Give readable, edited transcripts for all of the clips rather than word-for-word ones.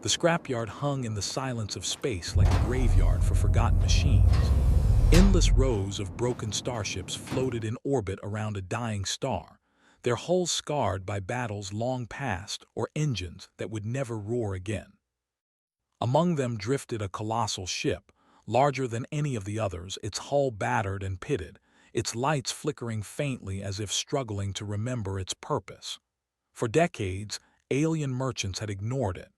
The scrapyard hung in the silence of space like a graveyard for forgotten machines. Endless rows of broken starships floated in orbit around a dying star, their hulls scarred by battles long past or engines that would never roar again. Among them drifted a colossal ship, larger than any of the others, its hull battered and pitted, its lights flickering faintly as if struggling to remember its purpose. For decades, alien merchants had ignored it.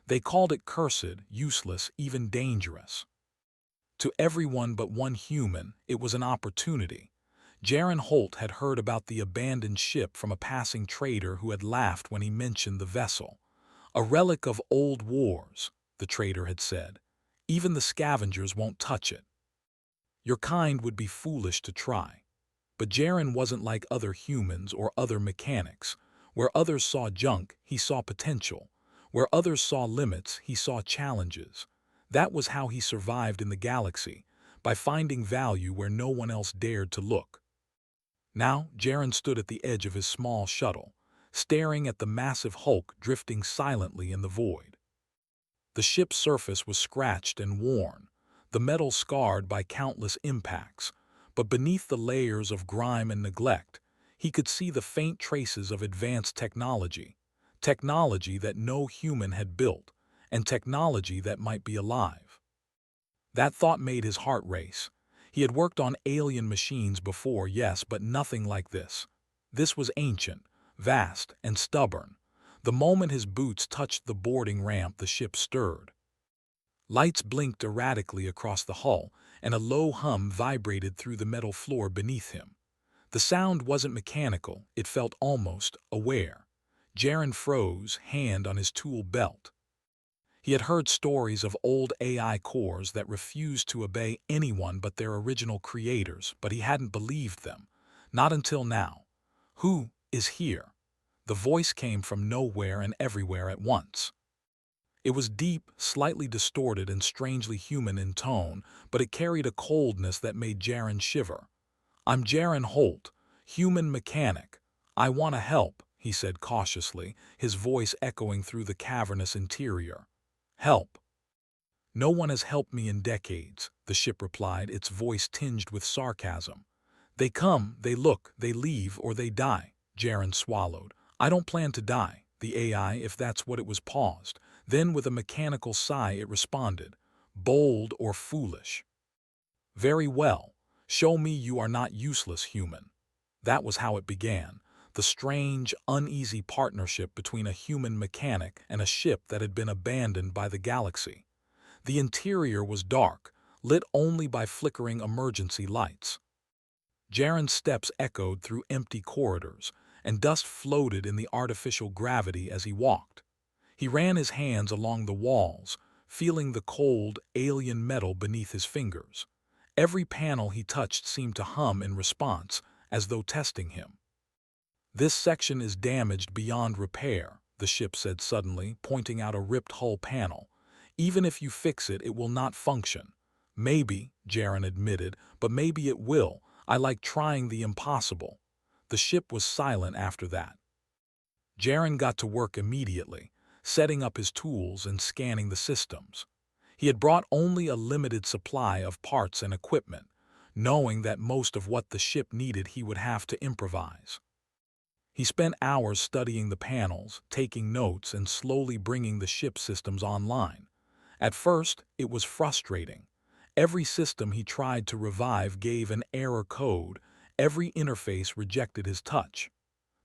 They called it cursed, useless, even dangerous. To everyone but one human, it was an opportunity. Jaron Holt had heard about the abandoned ship from a passing trader who had laughed when he mentioned the vessel. A relic of old wars, the trader had said. Even the scavengers won't touch it. Your kind would be foolish to try. But Jaron wasn't like other humans or other mechanics. Where others saw junk, he saw potential. Where others saw limits, he saw challenges. That was how he survived in the galaxy, by finding value where no one else dared to look. Now, Jaron stood at the edge of his small shuttle, staring at the massive hulk drifting silently in the void. The ship's surface was scratched and worn, the metal scarred by countless impacts, but beneath the layers of grime and neglect, he could see the faint traces of advanced technology, technology that no human had built, and technology that might be alive. That thought made his heart race. He had worked on alien machines before, yes, but nothing like this. This was ancient, vast, and stubborn. The moment his boots touched the boarding ramp, the ship stirred. Lights blinked erratically across the hull, and a low hum vibrated through the metal floor beneath him. The sound wasn't mechanical, it felt almost aware. Jaron froze, hand on his tool belt. He had heard stories of old AI cores that refused to obey anyone but their original creators, but he hadn't believed them. Not until now. Who is here? The voice came from nowhere and everywhere at once. It was deep, slightly distorted, and strangely human in tone, but it carried a coldness that made Jaron shiver. "I'm Jaron Holt, human mechanic. I want to help," he said cautiously, his voice echoing through the cavernous interior. "Help." "No one has helped me in decades," the ship replied, its voice tinged with sarcasm. "They come, they look, they leave, or they die," Jaron swallowed. "I don't plan to die," the AI, if that's what it was, paused. Then, with a mechanical sigh, it responded, "Bold or foolish?" "Very well. Show me you are not useless, human." That was how it began, the strange, uneasy partnership between a human mechanic and a ship that had been abandoned by the galaxy. The interior was dark, lit only by flickering emergency lights. Jaron's steps echoed through empty corridors, and dust floated in the artificial gravity as he walked. He ran his hands along the walls, feeling the cold, alien metal beneath his fingers. Every panel he touched seemed to hum in response, as though testing him. "This section is damaged beyond repair," the ship said suddenly, pointing out a ripped hull panel. "Even if you fix it, it will not function." "Maybe," Jaron admitted, "but maybe it will. I like trying the impossible." The ship was silent after that. Jaron got to work immediately, setting up his tools and scanning the systems. He had brought only a limited supply of parts and equipment, knowing that most of what the ship needed he would have to improvise. He spent hours studying the panels, taking notes, and slowly bringing the ship systems online. At first, it was frustrating. Every system he tried to revive gave an error code, every interface rejected his touch.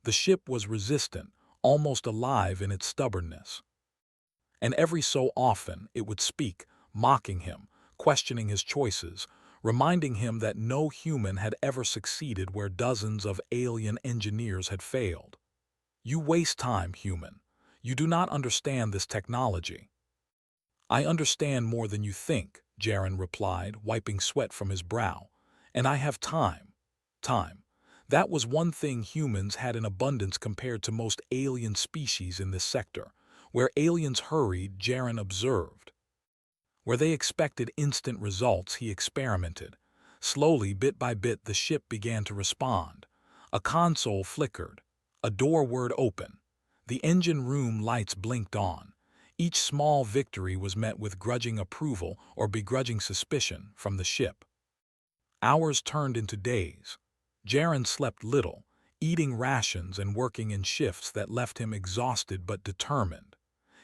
The ship was resistant, almost alive in its stubbornness. And every so often it would speak, mocking him, questioning his choices, reminding him that no human had ever succeeded where dozens of alien engineers had failed. "You waste time, human. You do not understand this technology." "I understand more than you think," Jaron replied, wiping sweat from his brow. "And I have time." Time. That was one thing humans had in abundance compared to most alien species in this sector. Where aliens hurried, Jaron observed. Where they expected instant results, he experimented. Slowly, bit by bit, the ship began to respond. A console flickered. A door word open. The engine room lights blinked on. Each small victory was met with grudging approval or begrudging suspicion from the ship. Hours turned into days. Jaren slept little, eating rations and working in shifts that left him exhausted but determined.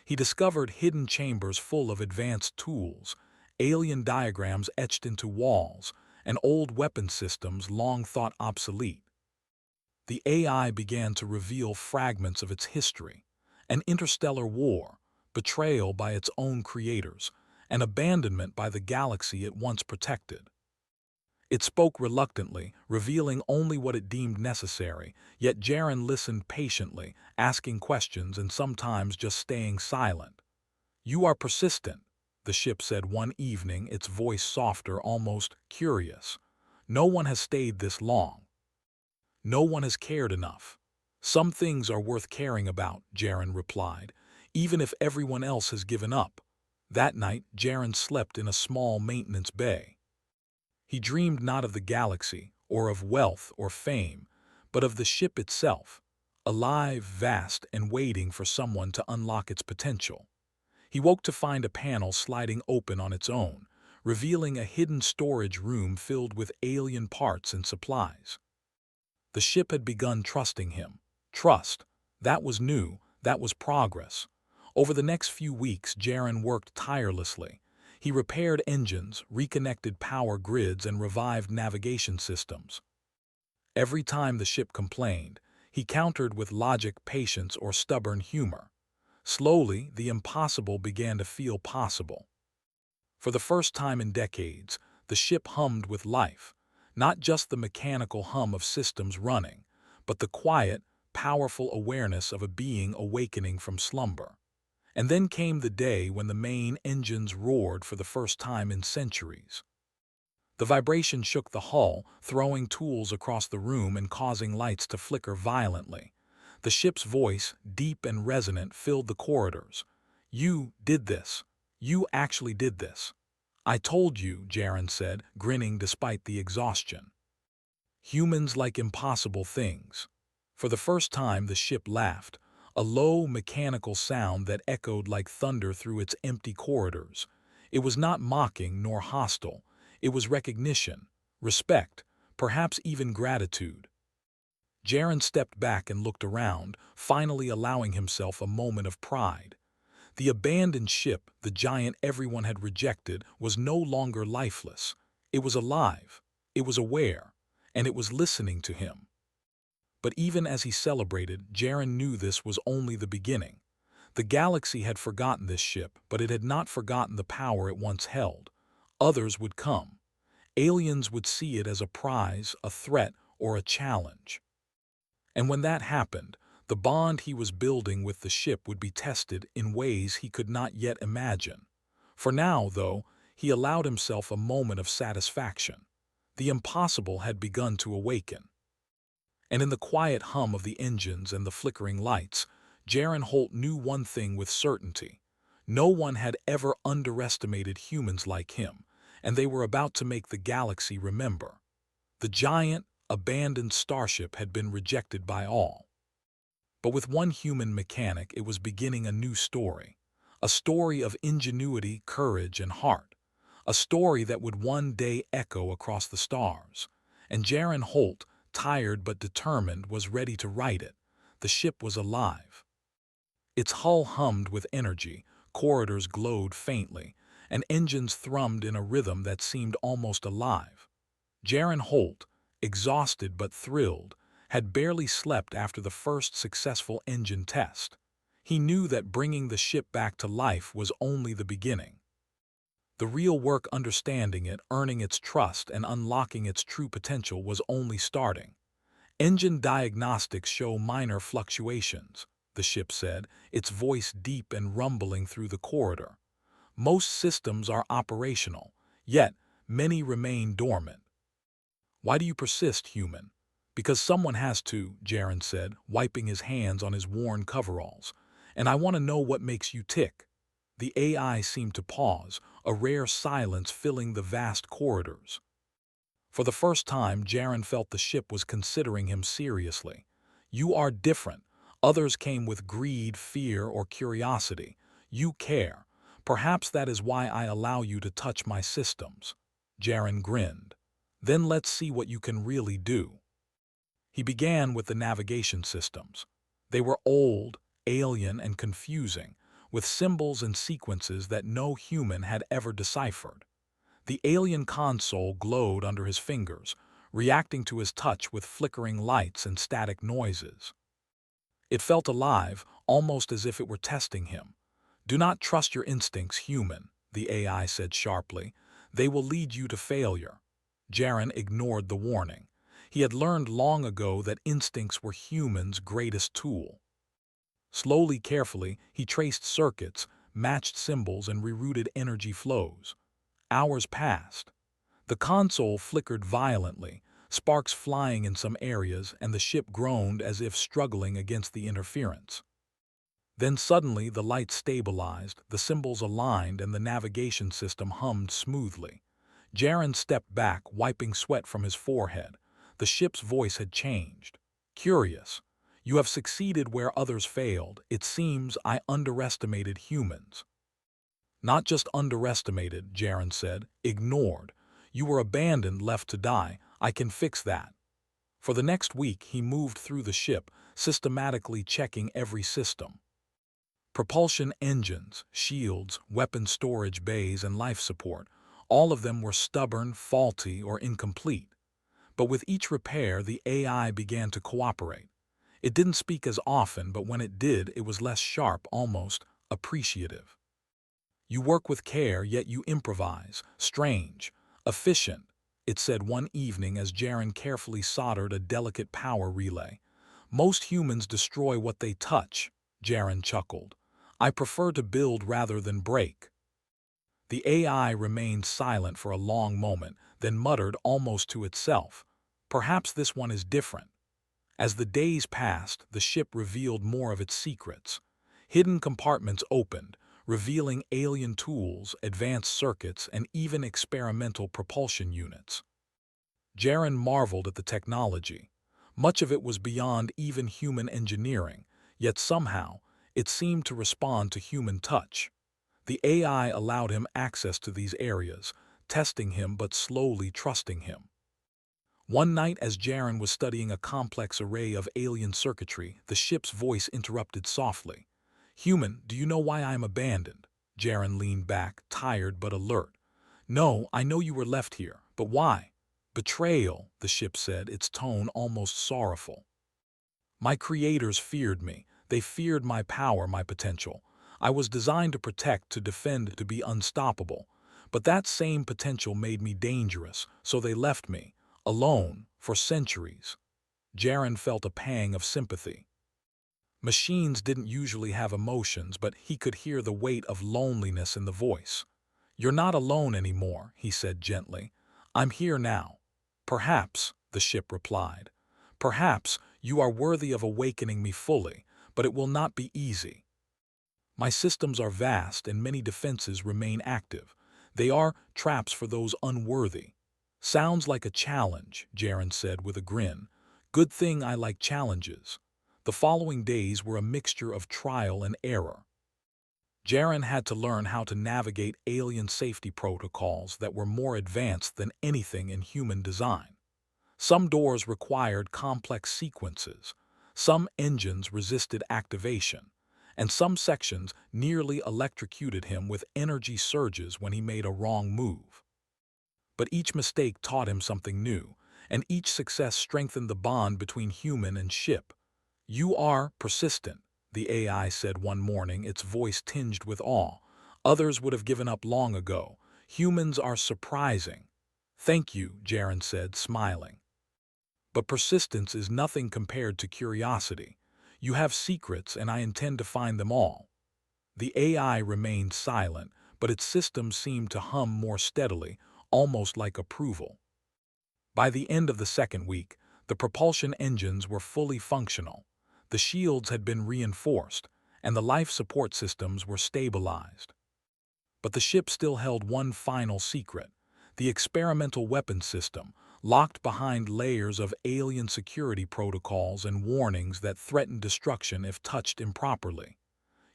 He discovered hidden chambers full of advanced tools, alien diagrams etched into walls, and old weapon systems long thought obsolete. The AI began to reveal fragments of its history: an interstellar war, betrayal by its own creators, and abandonment by the galaxy it once protected. It spoke reluctantly, revealing only what it deemed necessary, yet Jaren listened patiently, asking questions and sometimes just staying silent. "You are persistent," the ship said one evening, its voice softer, almost curious. "No one has stayed this long. No one has cared enough." "Some things are worth caring about," Jaren replied, "even if everyone else has given up." That night, Jaren slept in a small maintenance bay. He dreamed not of the galaxy, or of wealth or fame, but of the ship itself, alive, vast, and waiting for someone to unlock its potential. He woke to find a panel sliding open on its own, revealing a hidden storage room filled with alien parts and supplies. The ship had begun trusting him. Trust. That was new, that was progress. Over the next few weeks, Jaren worked tirelessly. He repaired engines, reconnected power grids, and revived navigation systems. Every time the ship complained, he countered with logic, patience, or stubborn humor. Slowly, the impossible began to feel possible. For the first time in decades, the ship hummed with life, not just the mechanical hum of systems running, but the quiet, powerful awareness of a being awakening from slumber. And then came the day when the main engines roared for the first time in centuries. The vibration shook the hull, throwing tools across the room and causing lights to flicker violently. The ship's voice, deep and resonant, filled the corridors. "You did this. You actually did this." "I told you," Jaren said, grinning despite the exhaustion. "Humans like impossible things." For the first time, the ship laughed, a low, mechanical sound that echoed like thunder through its empty corridors. It was not mocking nor hostile. It was recognition, respect, perhaps even gratitude. Jaren stepped back and looked around, finally allowing himself a moment of pride. The abandoned ship, the giant everyone had rejected, was no longer lifeless. It was alive, it was aware, and it was listening to him. But even as he celebrated, Jaren knew this was only the beginning. The galaxy had forgotten this ship, but it had not forgotten the power it once held. Others would come. Aliens would see it as a prize, a threat, or a challenge. And when that happened, the bond he was building with the ship would be tested in ways he could not yet imagine. For now, though, he allowed himself a moment of satisfaction. The impossible had begun to awaken. And in the quiet hum of the engines and the flickering lights, Jaren Holt knew one thing with certainty. No one had ever underestimated humans like him, and they were about to make the galaxy remember. The giant, abandoned starship had been rejected by all. But with one human mechanic, it was beginning a new story. A story of ingenuity, courage, and heart. A story that would one day echo across the stars. And Jaren Holt, tired but determined, was ready to write it. The ship was alive. Its hull hummed with energy, corridors glowed faintly, and engines thrummed in a rhythm that seemed almost alive. Jaren Holt, exhausted but thrilled, had barely slept after the first successful engine test. He knew that bringing the ship back to life was only the beginning. The real work, understanding it, earning its trust, and unlocking its true potential, was only starting. "Engine diagnostics show minor fluctuations," the ship said, its voice deep and rumbling through the corridor. "Most systems are operational, yet many remain dormant." "Why do you persist, human?" "Because someone has to," Jaren said, wiping his hands on his worn coveralls. "And I want to know what makes you tick." The AI seemed to pause, a rare silence filling the vast corridors. For the first time, Jaren felt the ship was considering him seriously. "You are different." Others came with greed, fear, or curiosity. You care. Perhaps that is why I allow you to touch my systems." Jaren grinned. "Then let's see what you can really do." He began with the navigation systems. They were old, alien, and confusing, with symbols and sequences that no human had ever deciphered. The alien console glowed under his fingers, reacting to his touch with flickering lights and static noises. It felt alive, almost as if it were testing him. "Do not trust your instincts, human," the AI said sharply. "They will lead you to failure." Jaren ignored the warning. He had learned long ago that instincts were humans' greatest tool. Slowly, carefully, he traced circuits, matched symbols, and rerouted energy flows. Hours passed. The console flickered violently, sparks flying in some areas, and the ship groaned as if struggling against the interference. Then suddenly the lights stabilized, the symbols aligned, and the navigation system hummed smoothly. Jaren stepped back, wiping sweat from his forehead. The ship's voice had changed. "Curious. You have succeeded where others failed. It seems I underestimated humans." "Not just underestimated," Jaren said. "Ignored. You were abandoned, left to die. I can fix that." For the next week, he moved through the ship, systematically checking every system. Propulsion engines, shields, weapon storage bays, and life support, all of them were stubborn, faulty, or incomplete. But with each repair, the AI began to cooperate. It didn't speak as often, but when it did, it was less sharp, almost appreciative. "You work with care, yet you improvise. Strange. Efficient," it said one evening as Jaren carefully soldered a delicate power relay. "Most humans destroy what they touch," Jaren chuckled. "I prefer to build rather than break." The AI remained silent for a long moment, then muttered almost to itself, "Perhaps this one is different." As the days passed, the ship revealed more of its secrets. Hidden compartments opened, revealing alien tools, advanced circuits, and even experimental propulsion units. Jaren marveled at the technology. Much of it was beyond even human engineering, yet somehow, it seemed to respond to human touch. The AI allowed him access to these areas, testing him but slowly trusting him. One night, as Jaren was studying a complex array of alien circuitry, the ship's voice interrupted softly. "Human, do you know why I am abandoned?" Jaren leaned back, tired but alert. "No, I know you were left here, but why?" "Betrayal," the ship said, its tone almost sorrowful. "My creators feared me. They feared my power, my potential. I was designed to protect, to defend, to be unstoppable. But that same potential made me dangerous, so they left me. Alone, for centuries." Jaren felt a pang of sympathy. Machines didn't usually have emotions, but he could hear the weight of loneliness in the voice. "You're not alone anymore," he said gently. "I'm here now." "Perhaps," the ship replied. "Perhaps you are worthy of awakening me fully, but it will not be easy. My systems are vast and many defenses remain active. They are traps for those unworthy." "Sounds like a challenge," Jaren said with a grin. "Good thing I like challenges." The following days were a mixture of trial and error. Jaren had to learn how to navigate alien safety protocols that were more advanced than anything in human design. Some doors required complex sequences, some engines resisted activation, and some sections nearly electrocuted him with energy surges when he made a wrong move. But each mistake taught him something new, and each success strengthened the bond between human and ship. "You are persistent," the AI said one morning, its voice tinged with awe. "Others would have given up long ago. Humans are surprising." "Thank you," Jaren said, smiling. "But persistence is nothing compared to curiosity. You have secrets, and I intend to find them all." The AI remained silent, but its system seemed to hum more steadily, almost like approval. By the end of the second week, the propulsion engines were fully functional. The shields had been reinforced, and the life support systems were stabilized. But the ship still held one final secret: the experimental weapons system, locked behind layers of alien security protocols and warnings that threatened destruction if touched improperly.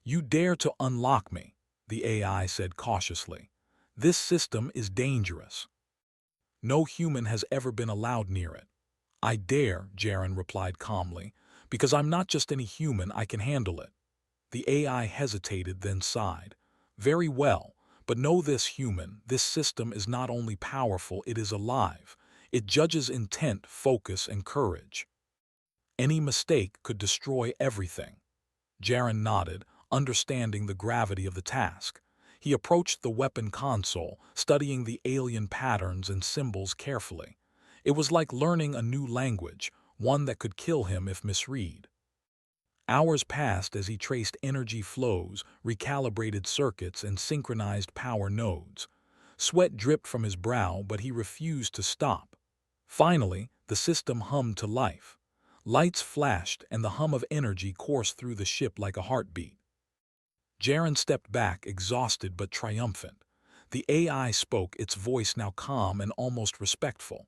"You dare to unlock me," the AI said cautiously. "This system is dangerous. No human has ever been allowed near it." "I dare," Jaren replied calmly, "because I'm not just any human, I can handle it." The AI hesitated, then sighed. "Very well, but know this, human, this system is not only powerful, it is alive. It judges intent, focus, and courage. Any mistake could destroy everything." Jaren nodded, understanding the gravity of the task. He approached the weapon console, studying the alien patterns and symbols carefully. It was like learning a new language, one that could kill him if misread. Hours passed as he traced energy flows, recalibrated circuits, and synchronized power nodes. Sweat dripped from his brow, but he refused to stop. Finally, the system hummed to life. Lights flashed, and the hum of energy coursed through the ship like a heartbeat. Jaren stepped back, exhausted but triumphant. The AI spoke, its voice now calm and almost respectful.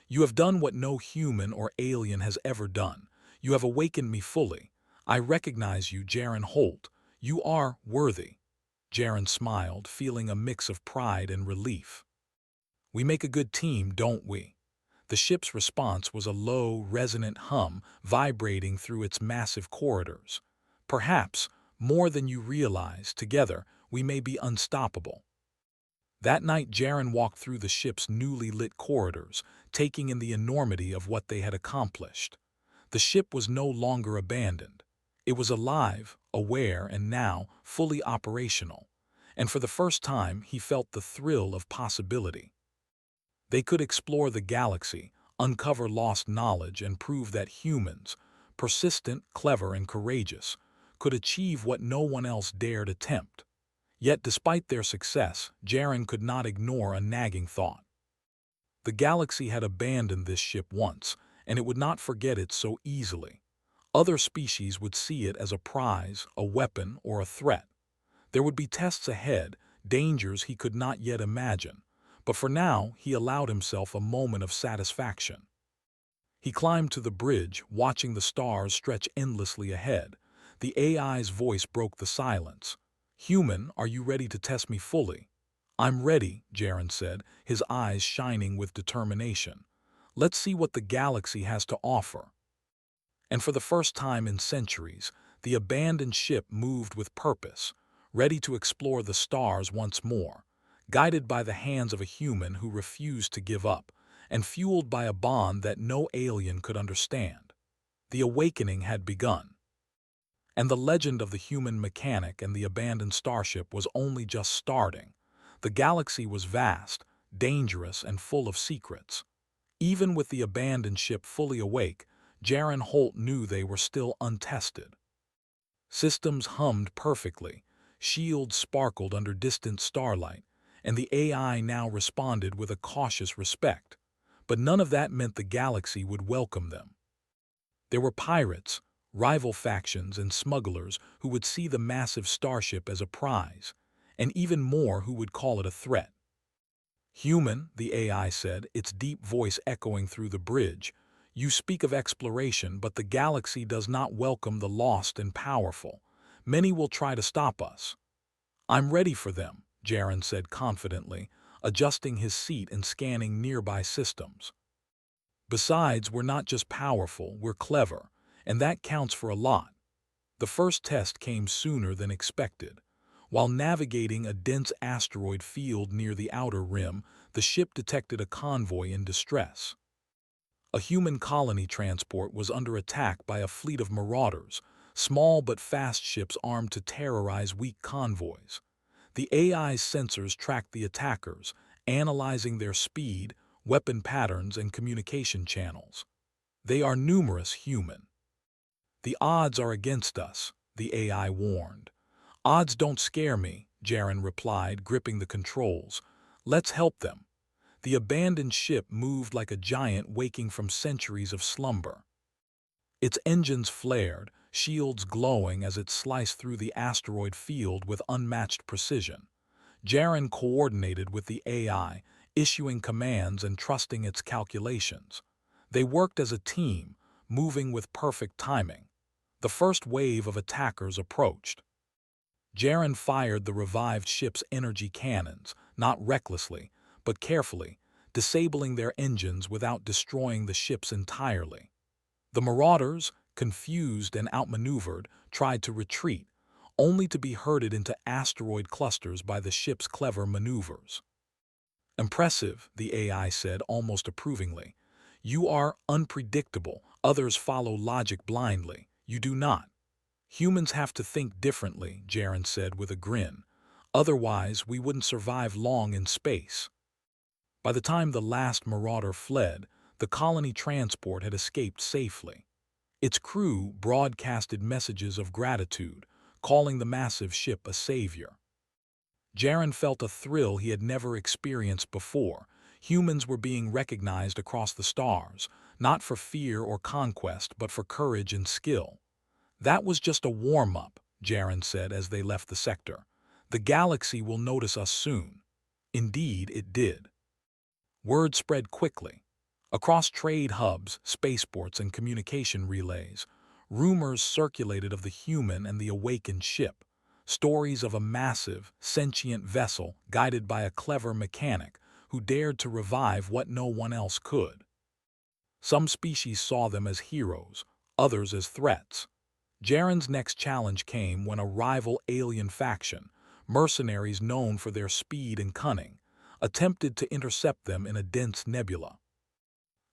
"You have done what no human or alien has ever done. You have awakened me fully. I recognize you, Jaren Holt. You are worthy." Jaren smiled, feeling a mix of pride and relief. "We make a good team, don't we?" The ship's response was a low, resonant hum vibrating through its massive corridors. "Perhaps, more than you realize, together, we may be unstoppable." That night, Jaren walked through the ship's newly lit corridors, taking in the enormity of what they had accomplished. The ship was no longer abandoned. It was alive, aware, and now fully operational. And for the first time, he felt the thrill of possibility. They could explore the galaxy, uncover lost knowledge, and prove that humans, persistent, clever, and courageous, could achieve what no one else dared attempt. Yet despite their success, Jaren could not ignore a nagging thought. The galaxy had abandoned this ship once, and it would not forget it so easily. Other species would see it as a prize, a weapon, or a threat. There would be tests ahead, dangers he could not yet imagine. But for now, he allowed himself a moment of satisfaction. He climbed to the bridge, watching the stars stretch endlessly ahead. The AI's voice broke the silence. "Human, are you ready to test me fully?" "I'm ready," Jaren said, his eyes shining with determination. "Let's see what the galaxy has to offer." And for the first time in centuries, the abandoned ship moved with purpose, ready to explore the stars once more, guided by the hands of a human who refused to give up, and fueled by a bond that no alien could understand. The awakening had begun. And the legend of the human mechanic and the abandoned starship was only just starting. The galaxy was vast, dangerous, and full of secrets. Even with the abandoned ship fully awake, Jaren Holt knew they were still untested. Systems hummed perfectly, shields sparkled under distant starlight, and the AI now responded with a cautious respect. But none of that meant the galaxy would welcome them. There were pirates, rival factions, and smugglers who would see the massive starship as a prize, and even more who would call it a threat. "Human," the AI said, its deep voice echoing through the bridge, "you speak of exploration, but the galaxy does not welcome the lost and powerful. Many will try to stop us." "I'm ready for them," Jaren said confidently, adjusting his seat and scanning nearby systems. "Besides, we're not just powerful, we're clever, and that counts for a lot." The first test came sooner than expected. While navigating a dense asteroid field near the outer rim, the ship detected a convoy in distress. A human colony transport was under attack by a fleet of marauders, small but fast ships armed to terrorize weak convoys. The AI's sensors tracked the attackers, analyzing their speed, weapon patterns, and communication channels. "They are numerous, human." "The odds are against us," the AI warned. "Odds don't scare me," Jaren replied, gripping the controls. "Let's help them." The abandoned ship moved like a giant waking from centuries of slumber. Its engines flared, shields glowing as it sliced through the asteroid field with unmatched precision. Jaren coordinated with the AI, issuing commands and trusting its calculations. They worked as a team, moving with perfect timing. The first wave of attackers approached. Jaren fired the revived ship's energy cannons, not recklessly, but carefully, disabling their engines without destroying the ships entirely. The Marauders, confused and outmaneuvered, tried to retreat, only to be herded into asteroid clusters by the ship's clever maneuvers. "Impressive," the AI said almost approvingly. "You are unpredictable. Others follow logic blindly. You do not." "Humans have to think differently," Jaren said with a grin. "Otherwise, we wouldn't survive long in space." By the time the last Marauder fled, the colony transport had escaped safely. Its crew broadcasted messages of gratitude, calling the massive ship a savior. Jaren felt a thrill he had never experienced before. Humans were being recognized across the stars, not for fear or conquest, but for courage and skill. "That was just a warm-up," Jaren said as they left the sector. "The galaxy will notice us soon." Indeed, it did. Word spread quickly. Across trade hubs, spaceports, and communication relays, rumors circulated of the human and the awakened ship. Stories of a massive, sentient vessel guided by a clever mechanic who dared to revive what no one else could. Some species saw them as heroes, others as threats. Jaren's next challenge came when a rival alien faction, mercenaries known for their speed and cunning, attempted to intercept them in a dense nebula.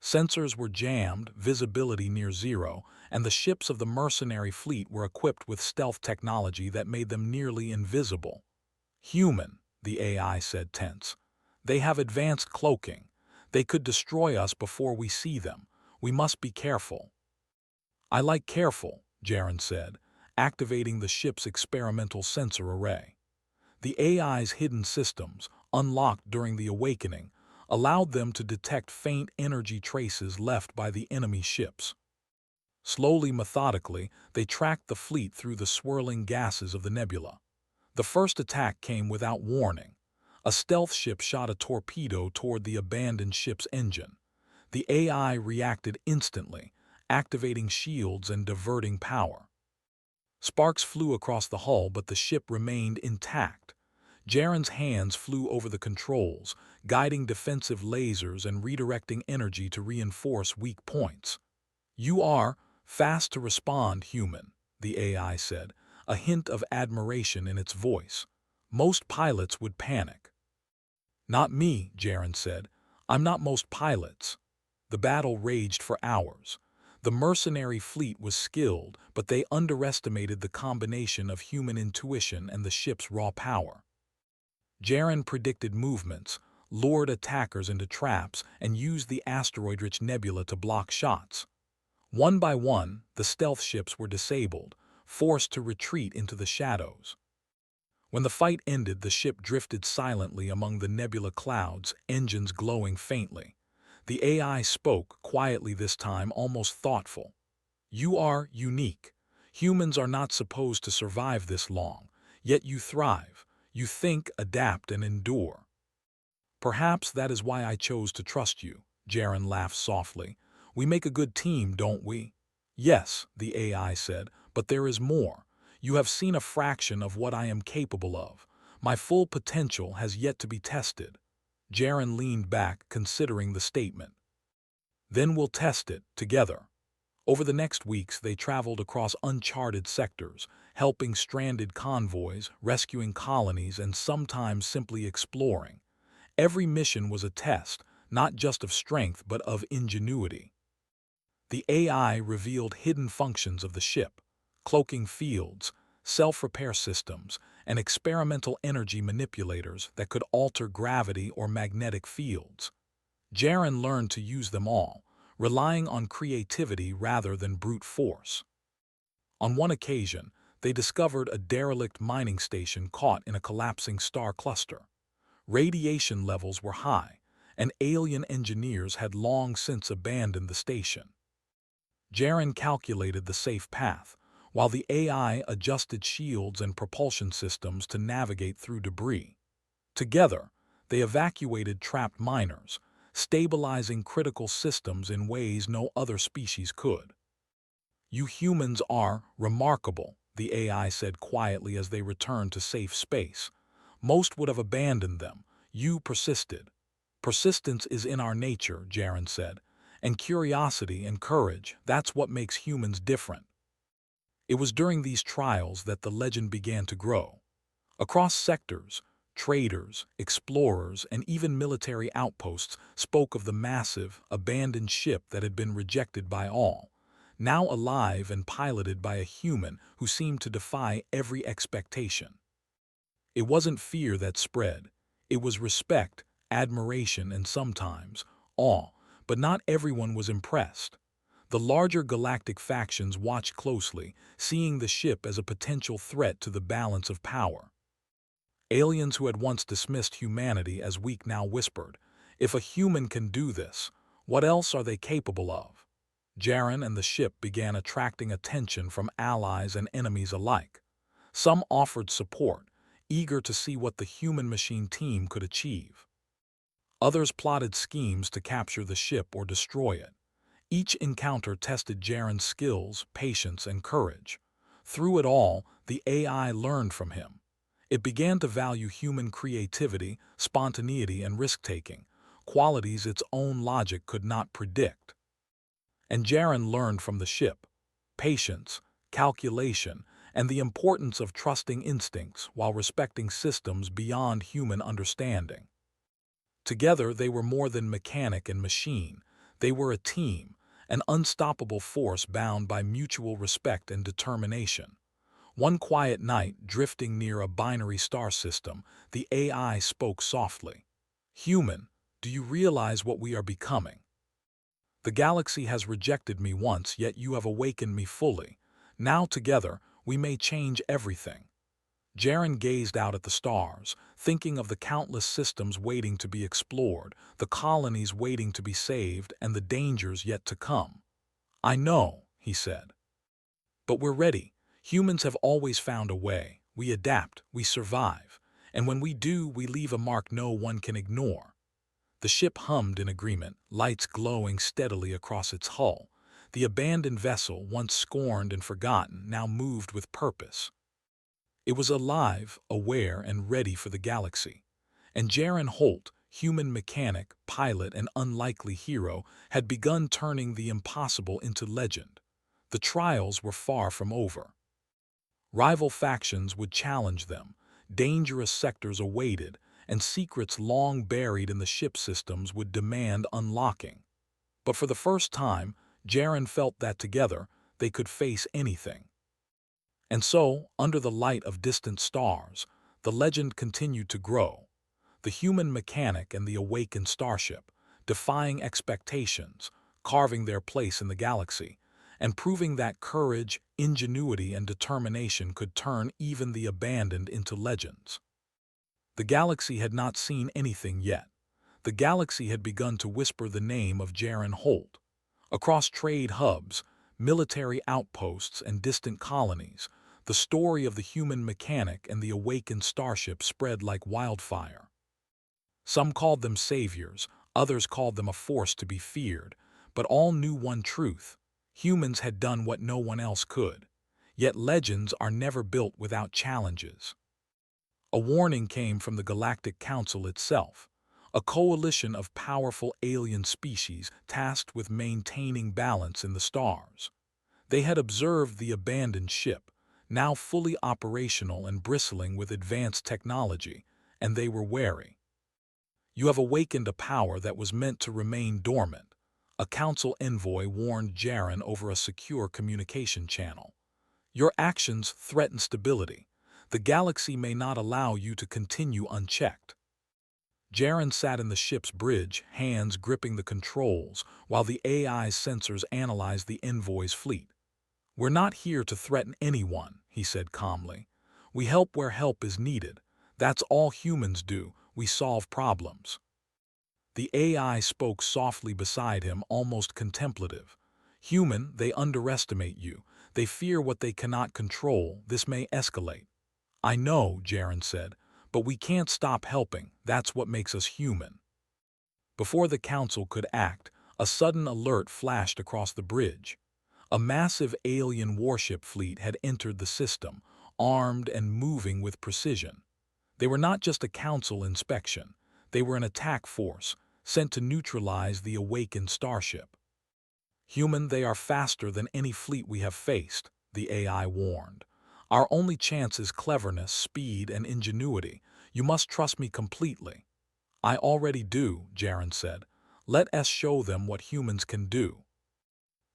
Sensors were jammed, visibility near zero, and the ships of the mercenary fleet were equipped with stealth technology that made them nearly invisible. "Human," the AI said tense. "They have advanced cloaking. They could destroy us before we see them. We must be careful." "I like careful," Jaren said, activating the ship's experimental sensor array. The AI's hidden systems, unlocked during the awakening, allowed them to detect faint energy traces left by the enemy ships. Slowly, methodically, they tracked the fleet through the swirling gases of the nebula. The first attack came without warning. A stealth ship shot a torpedo toward the abandoned ship's engine. The AI reacted instantly, activating shields and diverting power. Sparks flew across the hull, but the ship remained intact. Jaren's hands flew over the controls, guiding defensive lasers and redirecting energy to reinforce weak points. "You are fast to respond, human," the AI said, a hint of admiration in its voice. "Most pilots would panic." "Not me," Jaren said. "I'm not most pilots." The battle raged for hours. The mercenary fleet was skilled, but they underestimated the combination of human intuition and the ship's raw power. Jaren predicted movements, lured attackers into traps, and used the asteroid-rich nebula to block shots. One by one, the stealth ships were disabled, forced to retreat into the shadows. When the fight ended, the ship drifted silently among the nebula clouds, engines glowing faintly. The AI spoke, quietly this time, almost thoughtful. "You are unique. Humans are not supposed to survive this long, yet you thrive. You think, adapt, and endure. Perhaps that is why I chose to trust you." Jaren laughed softly. "We make a good team, don't we?" "Yes," the AI said, "but there is more. You have seen a fraction of what I am capable of. My full potential has yet to be tested." Jaren leaned back, considering the statement. "Then we'll test it, together." Over the next weeks, they traveled across uncharted sectors, helping stranded convoys, rescuing colonies, and sometimes simply exploring. Every mission was a test, not just of strength but of ingenuity. The AI revealed hidden functions of the ship: cloaking fields, self-repair systems, and experimental energy manipulators that could alter gravity or magnetic fields. Jaren learned to use them all, relying on creativity rather than brute force. On one occasion, they discovered a derelict mining station caught in a collapsing star cluster. Radiation levels were high, and alien engineers had long since abandoned the station. Jaren calculated the safe path, while the AI adjusted shields and propulsion systems to navigate through debris. Together, they evacuated trapped miners, stabilizing critical systems in ways no other species could. "You humans are remarkable," the AI said quietly as they returned to safe space. Most would have abandoned them. You persisted. Persistence is in our nature, Jaren said. And curiosity and courage, that's what makes humans different. It was during these trials that the legend began to grow. Across sectors, traders, explorers, and even military outposts spoke of the massive, abandoned ship that had been rejected by all, now alive and piloted by a human who seemed to defy every expectation. It wasn't fear that spread. It was respect, admiration, and sometimes awe, but not everyone was impressed. The larger galactic factions watched closely, seeing the ship as a potential threat to the balance of power. Aliens who had once dismissed humanity as weak now whispered, "If a human can do this, what else are they capable of?" Jaren and the ship began attracting attention from allies and enemies alike. Some offered support, eager to see what the human-machine team could achieve. Others plotted schemes to capture the ship or destroy it. Each encounter tested Jaren's skills, patience, and courage. Through it all, the AI learned from him. It began to value human creativity, spontaneity, and risk-taking, qualities its own logic could not predict. And Jaren learned from the ship patience, calculation, and the importance of trusting instincts while respecting systems beyond human understanding. Together, they were more than mechanic and machine. They were a team, an unstoppable force bound by mutual respect and determination. One quiet night, drifting near a binary star system, the AI spoke softly. "Human, do you realize what we are becoming? The galaxy has rejected me once, yet you have awakened me fully. Now together, we may change everything." Jaren gazed out at the stars, thinking of the countless systems waiting to be explored, the colonies waiting to be saved, and the dangers yet to come. "I know," he said. "But we're ready. Humans have always found a way. We adapt, we survive. And when we do, we leave a mark no one can ignore." The ship hummed in agreement, lights glowing steadily across its hull. The abandoned vessel, once scorned and forgotten, now moved with purpose. It was alive, aware, and ready for the galaxy. And Jaren Holt, human mechanic, pilot, and unlikely hero, had begun turning the impossible into legend. The trials were far from over. Rival factions would challenge them, dangerous sectors awaited, and secrets long buried in the ship systems would demand unlocking. But for the first time, Jaren felt that together, they could face anything. And so, under the light of distant stars, the legend continued to grow. The human mechanic and the awakened starship, defying expectations, carving their place in the galaxy, and proving that courage, ingenuity, and determination could turn even the abandoned into legends. The galaxy had not seen anything yet. The galaxy had begun to whisper the name of Jaren Holt. Across trade hubs, military outposts, and distant colonies, the story of the human mechanic and the awakened starship spread like wildfire. Some called them saviors, others called them a force to be feared, but all knew one truth: humans had done what no one else could. Yet legends are never built without challenges. A warning came from the Galactic Council itself, a coalition of powerful alien species tasked with maintaining balance in the stars. They had observed the abandoned ship, now fully operational and bristling with advanced technology, and they were wary. "You have awakened a power that was meant to remain dormant," a council envoy warned Jaren over a secure communication channel. "Your actions threaten stability. The galaxy may not allow you to continue unchecked." Jaren sat in the ship's bridge, hands gripping the controls, while the AI's sensors analyzed the envoy's fleet. "We're not here to threaten anyone," he said calmly. "We help where help is needed. That's all humans do. We solve problems." The AI spoke softly beside him, almost contemplative. "Human, they underestimate you. They fear what they cannot control. This may escalate." "I know," Jaren said, "but we can't stop helping. That's what makes us human." Before the council could act, a sudden alert flashed across the bridge. A massive alien warship fleet had entered the system, armed and moving with precision. They were not just a council inspection, they were an attack force, sent to neutralize the awakened starship. Human, they are faster than any fleet we have faced, the AI warned. Our only chance is cleverness, speed, and ingenuity. You must trust me completely. I already do, Jaren said. Let us show them what humans can do.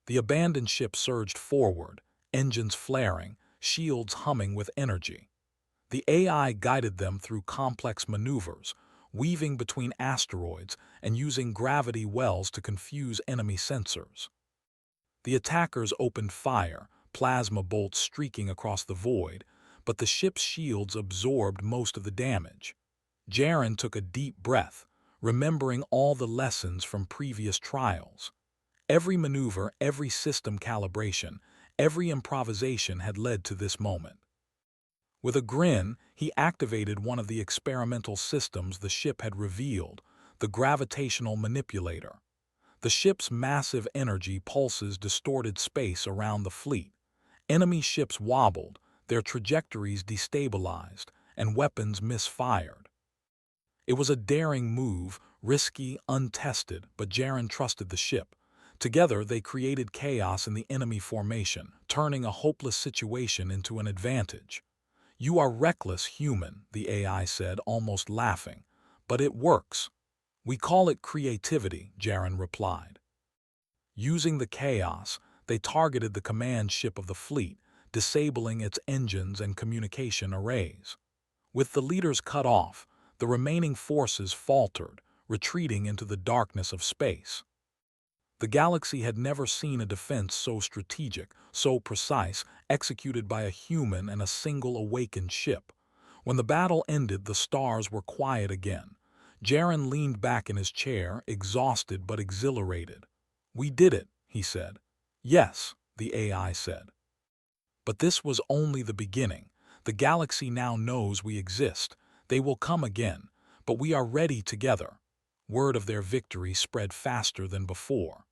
The abandoned ship surged forward, engines flaring, shields humming with energy. The AI guided them through complex maneuvers, weaving between asteroids and using gravity wells to confuse enemy sensors. The attackers opened fire, plasma bolts streaking across the void, but the ship's shields absorbed most of the damage. Jaren took a deep breath, remembering all the lessons from previous trials. Every maneuver, every system calibration, every improvisation had led to this moment. With a grin, he activated one of the experimental systems the ship had revealed, the gravitational manipulator. The ship's massive energy pulses distorted space around the fleet. Enemy ships wobbled, their trajectories destabilized, and weapons misfired. It was a daring move, risky, untested, but Jaren trusted the ship. Together, they created chaos in the enemy formation, turning a hopeless situation into an advantage. You are reckless, human, the AI said, almost laughing. But it works. We call it creativity, Jaren replied. Using the chaos, they targeted the command ship of the fleet, disabling its engines and communication arrays. With the leaders cut off, the remaining forces faltered, retreating into the darkness of space. The galaxy had never seen a defense so strategic, so precise, executed by a human and a single awakened ship. When the battle ended, the stars were quiet again. Jaren leaned back in his chair, exhausted but exhilarated. We did it, he said. Yes, the AI said. But this was only the beginning. The galaxy now knows we exist. They will come again, but we are ready together. Word of their victory spread faster than before.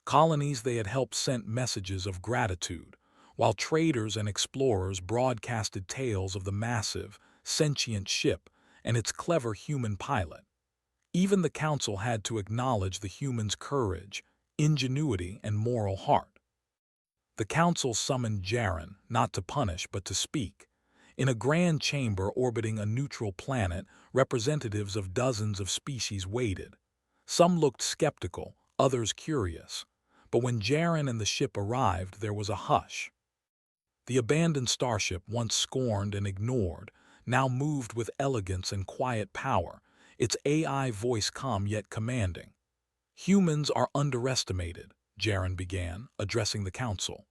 Colonies they had helped sent messages of gratitude, while traders and explorers broadcasted tales of the massive, sentient ship and its clever human pilot. Even the council had to acknowledge the human's courage, ingenuity, and moral heart. The council summoned Jaren, not to punish but to speak. In a grand chamber orbiting a neutral planet, representatives of dozens of species waited. Some looked skeptical, others curious. But when Jaren and the ship arrived, there was a hush. The abandoned starship, once scorned and ignored, now moved with elegance and quiet power, its AI voice calm yet commanding. Humans are underestimated, Jaren began, addressing the council.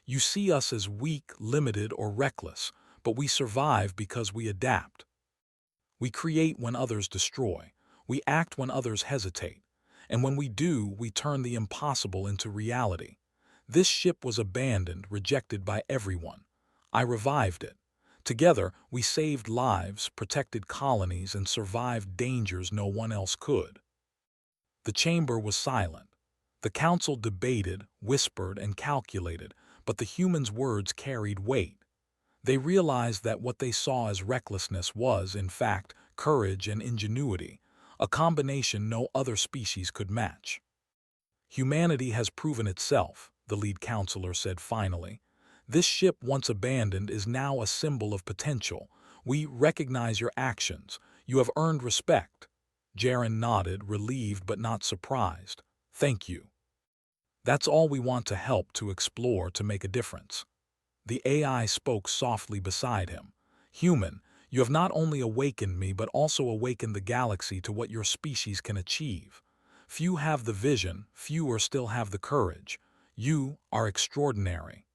You see us as weak, limited, or reckless, but we survive because we adapt. We create when others destroy. We act when others hesitate. And when we do, we turn the impossible into reality. This ship was abandoned, rejected by everyone. I revived it. Together, we saved lives, protected colonies, and survived dangers no one else could. The chamber was silent. The council debated, whispered, and calculated, but the humans' words carried weight. They realized that what they saw as recklessness was, in fact, courage and ingenuity, a combination no other species could match. Humanity has proven itself, the lead counselor said finally. This ship, once abandoned, is now a symbol of potential. We recognize your actions. You have earned respect. Jaren nodded, relieved but not surprised. Thank you. That's all we want, to help, to explore, to make a difference. The AI spoke softly beside him. Human, you have not only awakened me but also awakened the galaxy to what your species can achieve. Few have the vision, fewer still have the courage. You are extraordinary.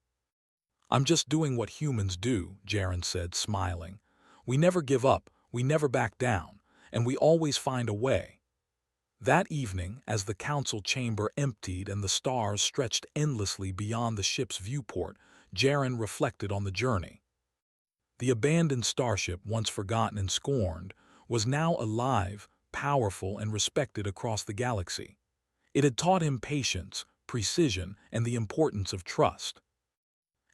I'm just doing what humans do, Jaren said, smiling. We never give up, we never back down, and we always find a way. That evening, as the council chamber emptied and the stars stretched endlessly beyond the ship's viewport, Jaren reflected on the journey. The abandoned starship, once forgotten and scorned, was now alive, powerful, and respected across the galaxy. It had taught him patience, precision, and the importance of trust.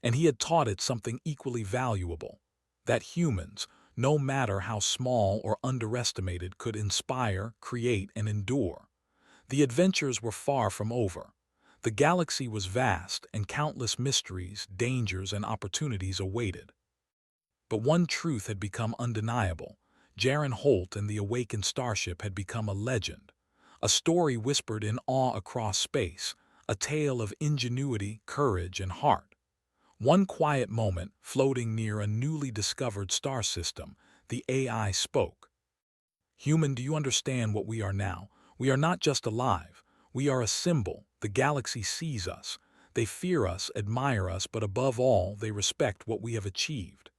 And he had taught it something equally valuable, that humans, no matter how small or underestimated, could inspire, create, and endure. The adventures were far from over. The galaxy was vast, and countless mysteries, dangers, and opportunities awaited. But one truth had become undeniable. Jaren Holt and the awakened starship had become a legend, a story whispered in awe across space, a tale of ingenuity, courage, and heart. One quiet moment, floating near a newly discovered star system, the AI spoke. "Human, do you understand what we are now? We are not just alive. We are a symbol. The galaxy sees us. They fear us, admire us, but above all, they respect what we have achieved."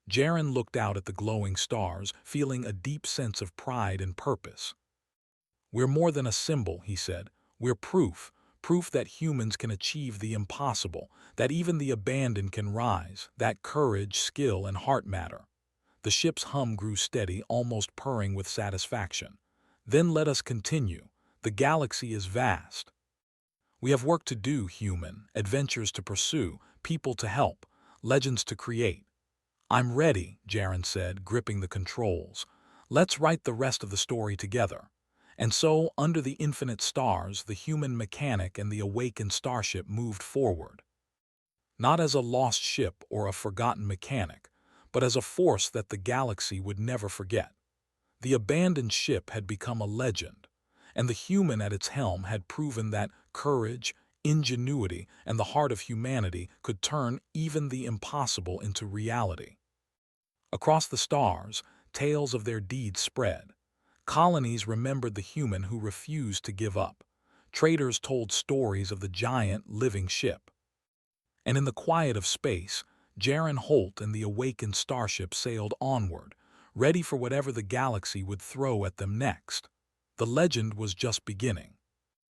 Jaren looked out at the glowing stars, feeling a deep sense of pride and purpose. "We're more than a symbol," he said. "We're proof. Proof that humans can achieve the impossible, that even the abandoned can rise, that courage, skill, and heart matter." The ship's hum grew steady, almost purring with satisfaction. "Then let us continue. The galaxy is vast. We have work to do, human, adventures to pursue, people to help, legends to create." "I'm ready," Jaren said, gripping the controls. "Let's write the rest of the story together." And so, under the infinite stars, the human mechanic and the awakened starship moved forward. Not as a lost ship or a forgotten mechanic, but as a force that the galaxy would never forget. The abandoned ship had become a legend, and the human at its helm had proven that courage, ingenuity, and the heart of humanity could turn even the impossible into reality. Across the stars, tales of their deeds spread. Colonies remembered the human who refused to give up. Traders told stories of the giant living ship. And in the quiet of space, Jaren Holt and the awakened starship sailed onward, ready for whatever the galaxy would throw at them next. The legend was just beginning.